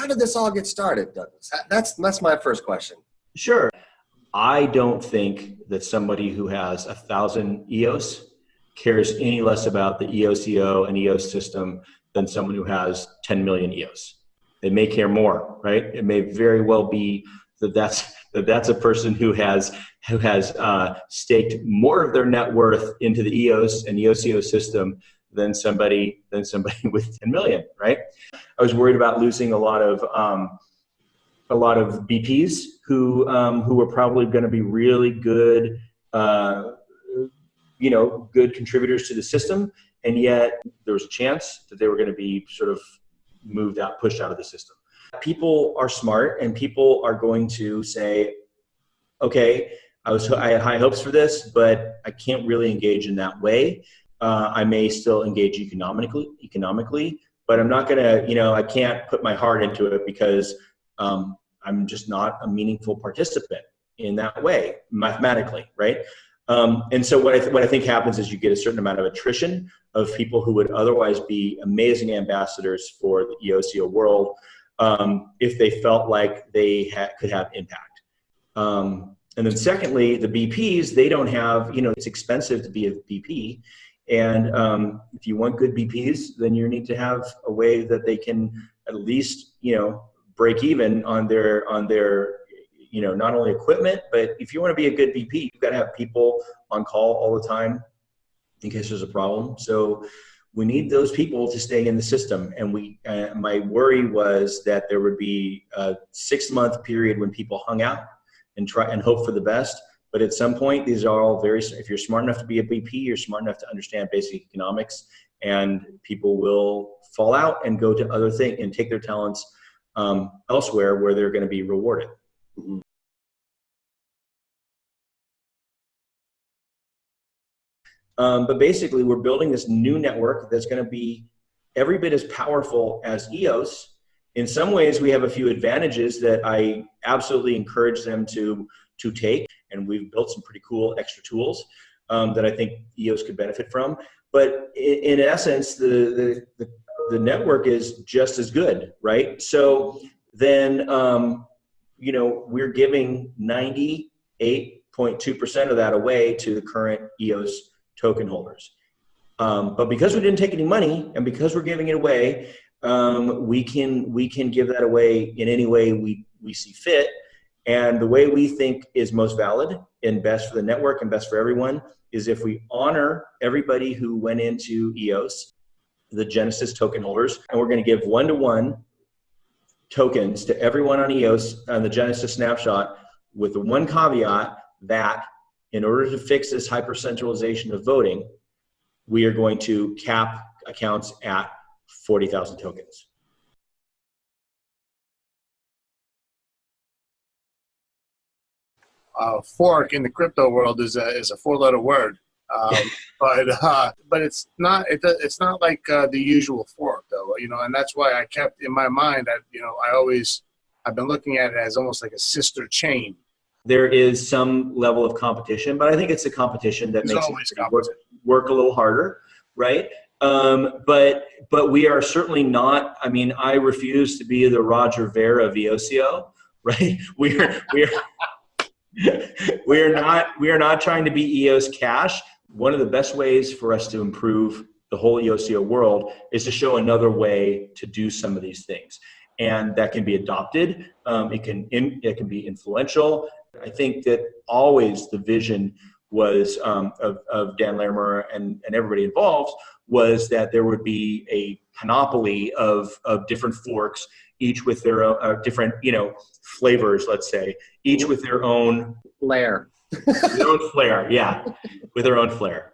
did this all get started, Douglas? That's my first question. Sure. I don't think that somebody who has 1,000 EOS cares any less about the EOS-EO and EOS system than someone who has 10 million EOS. They may care more, right? It may very well be that's a person who has staked more of their net worth into the EOS and EOS-EO system than somebody with 10 million, right? I was worried about losing a lot of BPs who were probably going to be really good, good contributors to the system, and yet there was a chance that they were going to be sort of pushed out of the system. People are smart, and people are going to say, okay, I had high hopes for this, but I can't really engage in that way. I may still engage economically, but I'm not going to, I can't put my heart into it because I'm just not a meaningful participant in that way, mathematically, right? And so what I think happens is you get a certain amount of attrition of people who would otherwise be amazing ambassadors for the EOS-EO world if they felt like they could have impact. And then secondly, the BPs, they don't have, it's expensive to be a BP. And if you want good BPs, then you need to have a way that they can at least, break even on their not only equipment, but if you want to be a good BP, you've got to have people on call all the time in case there's a problem. So we need those people to stay in the system. And my worry was that there would be a 6-month period when people hung out and try and hope for the best. But at some point, these are all if you're smart enough to be a BP, you're smart enough to understand basic economics, and people will fall out and go to other things and take their talents elsewhere where they're going to be rewarded. Mm-hmm. But basically, we're building this new network that's going to be every bit as powerful as EOS. In some ways, we have a few advantages that I absolutely encourage them to take, and we've built some pretty cool extra tools that I think EOS could benefit from. But in essence, the network is just as good, right? So then, we're giving 98.2% of that away to the current EOS token holders. But because we didn't take any money, and because we're giving it away, we can give that away in any way we see fit. And the way we think is most valid and best for the network and best for everyone is if we honor everybody who went into EOS, the Genesis token holders, and we're going to give 1-to-1 tokens to everyone on EOS on the Genesis snapshot, with the one caveat that in order to fix this hyper-centralization of voting, we are going to cap accounts at 40,000 tokens. Fork in the crypto world is a 4-letter word, but it's not like the usual fork though, and that's why I kept in my mind that I've been looking at it as almost like a sister chain. There is some level of competition, but I think it's a competition that makes it work a little harder, right? But we are certainly not. I mean, I refuse to be the Roger Ver of EOS-EO, right? We are not trying to be EOS Cash. One of the best ways for us to improve the whole EOS-EO world is to show another way to do some of these things, and that can be adopted. It can be influential. I think that always the vision was of Dan Larimer and everybody involved was that there would be a panoply of different forks, each with their own different flavors, let's say, each with their own flair. Their own flair, yeah, with their own flair.